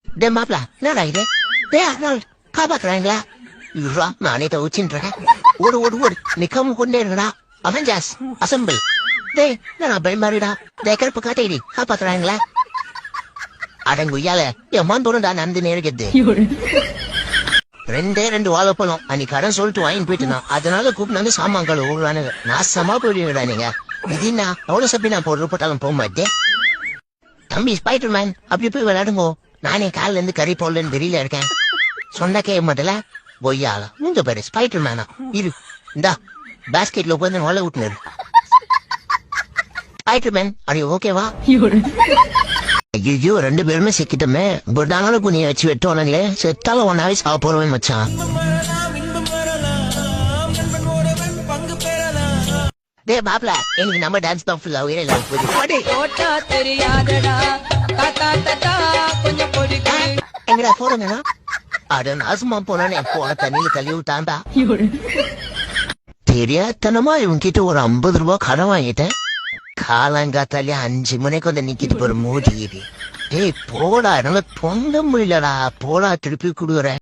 டே மாப்ள என்னடா இது? டே அர்னால்ட் காப்பாத்துறாங்களா? இருடா நானே தவிச்சுட்டு இருக்கேன். ஓடு ஓடு ஓடு நிக்காம கொண்டே இருக்கடா. Avengers assemble. டேய் நான் பயமாரிடா. டே கருப்பு காட்டேடி காப்பாத்துறாங்களா? அடங்குய்யால எம்மான் தோணுடா நந்து நேருக்குது. ரெண்டு வாழைப்பழம் அன்னைக்கு கடன் சொல்லிட்டு வாங்கிட்டு போயிட்டு அதனால கூப்பிட்டு வந்து சாமான்கள் ஓடுறானுங்க. நாசமா போயிடுவீங்கடா நீங்க. இதுன்னா எவ்வளவு சப்பி நான் போட்டாலும் போக மாட்டேன். தம்பி ஸ்பைடர் மேன் அப்படி போய் விளையாடுங்கோ. நானே காலில இருந்து கறி போடலன்னு வெளியில இருக்கேன். சொன்னா கேட்க மாட்டல பொய்யால உங்க பேரு ஸ்பைடர் மேனா இரு இந்தா பாஸ்கெட்ல உட்காந்து நொலை விட்டுனரு. ஸ்பைடர் மேன் அது ஓகேவா? ஐயோ 2 பேருமே சிக்கிட்டோமே. புர்தானால குனிய வச்சு வெட்டுவானுங்களே. செத்தாலும் ஒன்னாவே சாவ போறவே மச்சான். டே மாப்ள எனக்கு நம்ம டான்ஸ் தான் ஃபுல்லா உயிரை எங்கடா போறேன்னா அட நாசமா போனே போன தண்ணியில தள்ளி விட்டான்டா. தெரியாதனமா இவன்கிட்ட ஒரு 50 ரூபாய் கடன் வாங்கிட்டேன். காலங்காத்தாலே 5 மணிக்கு வந்து நிக்கிட்டு போற மோதி. டேய் போடா என்னால பொங்க முடியலடா. போடா திருப்பி குடுக்குறேன்.